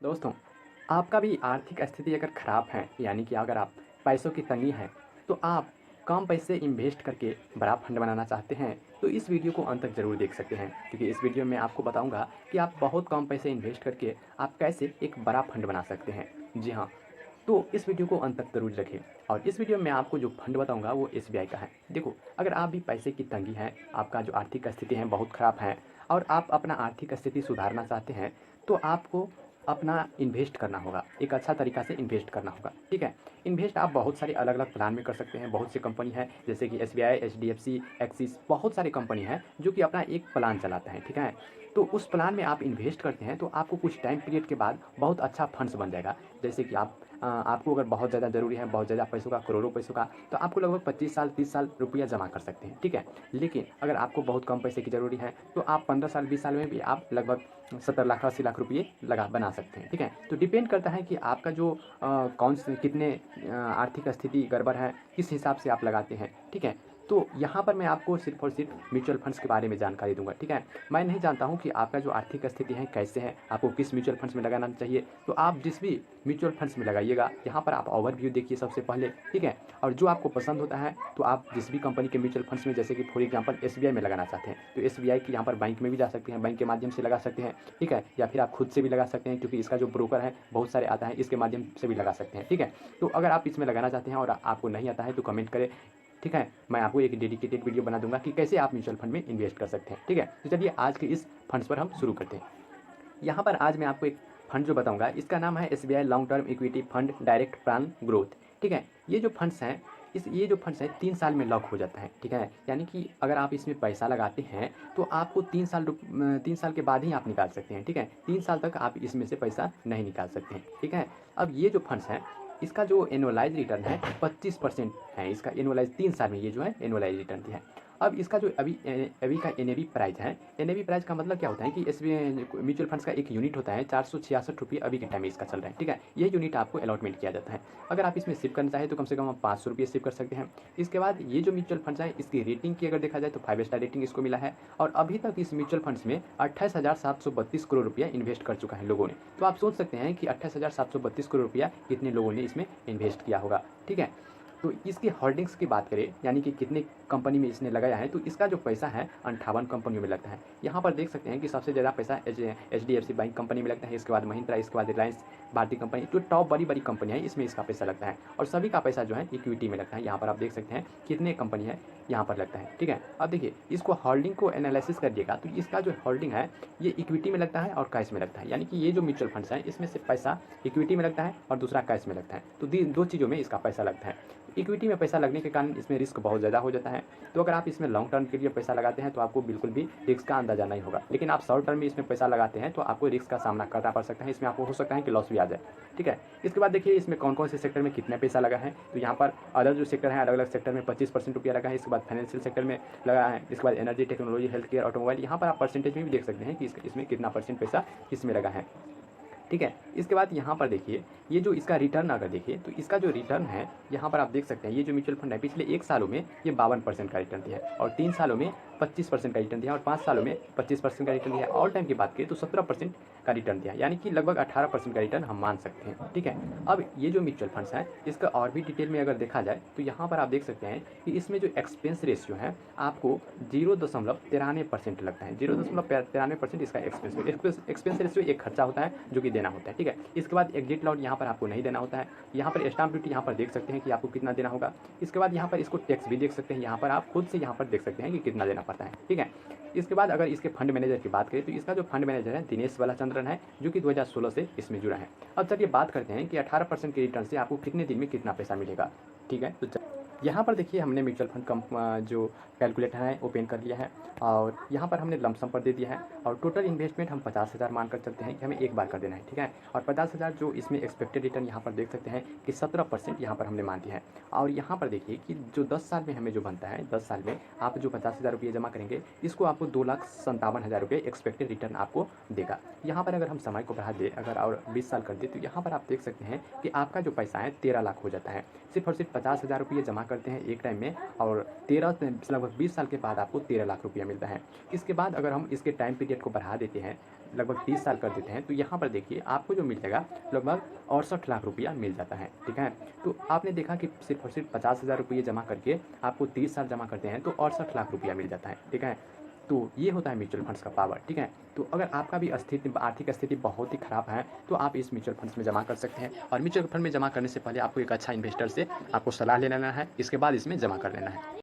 दोस्तों, आपका भी आर्थिक स्थिति अगर ख़राब है, यानी कि अगर आप पैसों की तंगी है, तो आप कम पैसे इन्वेस्ट करके बड़ा फंड बनाना चाहते हैं, तो इस वीडियो को अंत तक ज़रूर देख सकते हैं। क्योंकि इस वीडियो में आपको बताऊंगा कि आप बहुत कम पैसे इन्वेस्ट करके आप कैसे एक बड़ा फंड बना सकते हैं। जी हाँ, तो इस वीडियो को अंत तक ज़रूर रखें। और इस वीडियो में आपको जो फंड बताऊंगा वो एसबीआई का है। देखो, अगर आप भी पैसे की तंगी है, आपका जो आर्थिक स्थिति है बहुत ख़राब है और आप अपना आर्थिक स्थिति सुधारना चाहते हैं, तो आपको अपना इन्वेस्ट करना होगा, एक अच्छा तरीका से इन्वेस्ट करना होगा। ठीक है, इन्वेस्ट आप बहुत सारे अलग अलग प्लान में कर सकते हैं। बहुत सी कंपनी है जैसे कि एसबीआई, एचडीएफसी, एक्सिस, बहुत सारी कंपनी है जो कि अपना एक प्लान चलाते हैं। ठीक है, तो उस प्लान में आप इन्वेस्ट करते हैं तो आपको कुछ टाइम पीरियड के बाद बहुत अच्छा फंड्स बन जाएगा। जैसे कि आपको अगर बहुत ज़्यादा ज़रूरी है, बहुत ज़्यादा पैसों का, करोड़ों पैसों का, तो आपको लगभग 25 साल 30 साल रुपया जमा कर सकते हैं। ठीक है, लेकिन अगर आपको बहुत कम पैसे की ज़रूरी है तो आप 15 साल 20 साल में भी आप लगभग 70 लाख 80 लाख रुपये बना सकते हैं। ठीक है, तो डिपेंड करता है कि आपका जो कौन से कितने आर्थिक स्थिति गड़बड़ है, किस हिसाब से आप लगाते हैं। ठीक है, तो यहाँ पर मैं आपको सिर्फ और सिर्फ म्यूचुअल फंड्स के बारे में जानकारी दूंगा। ठीक है, मैं नहीं जानता हूँ कि आपका जो आर्थिक स्थिति है कैसे है, आपको किस म्यूचुअल फंड्स में लगाना चाहिए। तो आप जिस भी म्यूचुअल फंड्स में लगाइएगा, यहाँ पर आप ओवरव्यू देखिए सबसे पहले। ठीक है, और जो आपको पसंद होता है तो आप जिस भी कंपनी के म्यूचुअल फंड्स में, जैसे कि फॉर एग्जांपल एसबीआई में लगाना चाहते हैं तो एसबीआई की यहाँ पर बैंक में भी जा सकते हैं, बैंक के माध्यम से लगा सकते हैं। ठीक है, या फिर आप खुद से भी लगा सकते हैं, क्योंकि इसका जो ब्रोकर है बहुत सारे आता है, इसके माध्यम से भी लगा सकते हैं। ठीक है, तो अगर आप इसमें लगाना चाहते हैं और आपको नहीं आता है तो कमेंट करें। ठीक है, मैं आपको एक डेडिकेटेड वीडियो बना दूंगा कि कैसे आप म्यूचुअल फंड में इन्वेस्ट कर सकते हैं। ठीक है, तो चलिए आज के इस फंड्स पर हम शुरू करते हैं। यहाँ पर आज मैं आपको एक फंड जो बताऊंगा, इसका नाम है SBI long term equity fund direct plan growth. ठीक है, ये जो फंड्स हैं, ये जो फंड्स हैं 3 साल में लॉक हो जाता है। ठीक है, यानी कि अगर आप इसमें पैसा लगाते हैं तो आपको 3 साल के बाद ही आप निकाल सकते हैं। ठीक है, 3 साल तक आप इसमें से पैसा नहीं निकाल सकते हैं। ठीक है, अब ये जो फंड्स हैं इसका जो एनुअलाइज रिटर्न है 25% है। इसका एनुअलाइज 3 साल में ये जो है एनुअलाइज रिटर्न दिया है। अब इसका जो अभी अभी का एनएवी प्राइस है, एनएवी प्राइस का मतलब क्या होता है कि इस म्यूचुअल फंड्स का एक यूनिट होता है 466 रुपये अभी के टाइम में इसका चल रहा है। ठीक है, ये यूनिट आपको अलॉटमेंट किया जाता है। अगर आप इसमें शिफ्ट करना चाहें तो कम से कम आप 500 रुपये शिफ्ट कर सकते हैं। इसके बाद ये जो म्यूचुअल फंड्स है इसकी रेटिंग की अगर देखा जाए तो 5 स्टार रेटिंग इसको मिला है। और अभी तक इस म्यूचुअल फंड्स में 28,732 करोड़ रुपया इन्वेस्ट कर चुका है लोगों ने। तो आप सोच सकते हैं कि 28,732 करोड़ रुपया कितने लोगों ने इसमें इन्वेस्ट किया होगा। ठीक है, तो इसकी होल्डिंग्स की बात करें, यानी कि कितने कंपनी में इसने लगाया है, तो इसका जो पैसा है 58 कंपनियों में लगता है। यहाँ पर देख सकते हैं कि सबसे ज़्यादा पैसा एचडीएफसी बैंक कंपनी में लगता है, इसके बाद महिंद्रा, इसके बाद रिलायंस भारतीय कंपनी, जो टॉप बड़ी बड़ी कंपनी है इसमें इसका पैसा लगता है। और सभी का पैसा जो है इक्विटी में लगता है। यहाँ पर आप देख सकते हैं कितने कंपनी है यहाँ पर लगता है। ठीक है, अब देखिए इसको होल्डिंग को एनालिसिस करिएगा तो इसका जो होल्डिंग है ये इक्विटी में लगता है और कैश में लगता है। यानी कि ये जो म्यूचुअल फंड्स हैं इसमें से पैसा इक्विटी में लगता है और दूसरा कैश में लगता है। तो दो चीज़ों में इसका पैसा लगता है। इक्विटी में पैसा लगने के कारण इसमें रिस्क बहुत ज़्यादा हो जाता है। तो अगर आप इसमें लॉन्ग टर्म के लिए पैसा लगाते हैं तो आपको बिल्कुल भी रिस्क का अंदाजा नहीं होगा। लेकिन आप शॉर्ट टर्म में इसमें पैसा लगाते हैं तो आपको रिस्क का सामना करना पड़ सकता है। इसमें आपको हो सकता है कि लॉस भी आ जाए। ठीक है, इसके बाद देखिए इसमें कौन कौन से सेक्टर में कितना पैसा लगा है। तो यहाँ पर अदर जो सेक्टर है, अलग अलग सेक्टर में 25% रुपया लगा है। इसके बाद फाइनेंशियल सेक्टर में लगा है। इसके बाद energy, technology, health care, automobile, यहाँ पर आप परसेंटेज में भी देख सकते हैं कि इसमें कितना परसेंट पैसा इसमें लगा है। ठीक है, इसके बाद यहाँ पर देखिए ये जो इसका रिटर्न अगर देखिए तो इसका जो रिटर्न है यहाँ पर आप देख सकते हैं, ये जो म्यूचुअल फंड है पिछले 1 सालों में ये 52% का रिटर्न दिया है और 3 सालों में 25% का रिटर्न दिया और 5 सालों में 25% का रिटर्न दिया। ऑल टाइम की बात करें तो 17% का रिटर्न दिया, यानी कि लगभग 18% का रिटर्न हम मान सकते हैं। ठीक है, अब ये जो म्यूचुअल फंड्स हैं इसका और भी डिटेल में अगर देखा जाए तो यहाँ पर आप देख सकते हैं कि इसमें जो एक्सपेंस रेशियो है आपको 0.93% लगता है। 0.93% इसका एक्सपेंस रेशियो एक खर्चा होता है जो कि देना होता है। ठीक है, इसके बाद एग्जिट लॉट यहाँ पर आपको नहीं देना होता है। यहाँ पर स्टाम्प ड्यूटी यहाँ पर देख सकते हैं कि आपको कितना देना होगा। इसके बाद यहाँ पर इसको टैक्स भी देख सकते हैं, यहाँ पर आप खुद से यहाँ पर देख सकते हैं कि कितना देना पड़ता है। ठीक है, इसके बाद अगर इसके फंड मैनेजर की बात करें तो इसका जो फंड मैनेजर है दिनेश बालाचंद्रन है, जो कि 2016 से इसमें जुड़ा है। अब चलिए बात करते हैं कि 18% के रिटर्न से आपको कितने दिन में कितना पैसा मिलेगा। ठीक है, तो यहाँ पर देखिए हमने म्यूचुअल फंड जो कैलकुलेटर है ओपन कर लिया है और यहाँ पर हमने लमसम पर दे दिया है और टोटल इन्वेस्टमेंट हम 50,000 मान कर चलते हैं कि हमें एक बार कर देना है। ठीक है, और 50,000 जो इसमें एक्सपेक्टेड रिटर्न यहाँ पर देख सकते हैं कि 17% यहाँ पर हमने मान दिया है। और यहाँ पर देखिए कि जो 10 साल में हमें जो बनता है, 10 साल में आप जो 50,000 रुपये जमा करेंगे इसको आपको 2,57,000 रुपये एक्सपेक्टेड रिटर्न आपको देगा। यहाँ पर अगर हम समय को बढ़ा दें अगर और 20 साल कर दें तो यहाँ पर आप देख सकते हैं कि आपका जो पैसा है 13 लाख हो जाता है। सिर्फ और सिर्फ 50,000 रुपये जमा करते हैं एक टाइम में और लगभग 20 साल के बाद आपको 13 लाख रुपया मिलता है। इसके बाद अगर हम इसके टाइम पीरियड को बढ़ा देते हैं लगभग 30 साल कर देते हैं, तो यहाँ पर देखिए आपको जो मिल जाएगा लगभग 68 लाख रुपया मिल जाता है, ठीक है। तो आपने देखा कि सिर्फ और सिर्फ 50,000 रुपये जमा करके आपको 30 साल जमा करते हैं तो 68 लाख रुपया मिल जाता है, ठीक है। तो ये होता है म्यूचुअल फंड्स का पावर, ठीक है। तो अगर आपका भी आर्थिक स्थिति बहुत ही खराब है तो आप इस म्यूचुअल फंड्स में जमा कर सकते हैं। और म्यूचुअल फंड में जमा करने से पहले आपको एक अच्छा इन्वेस्टर से आपको सलाह ले लेना है, इसके बाद इसमें जमा कर लेना है।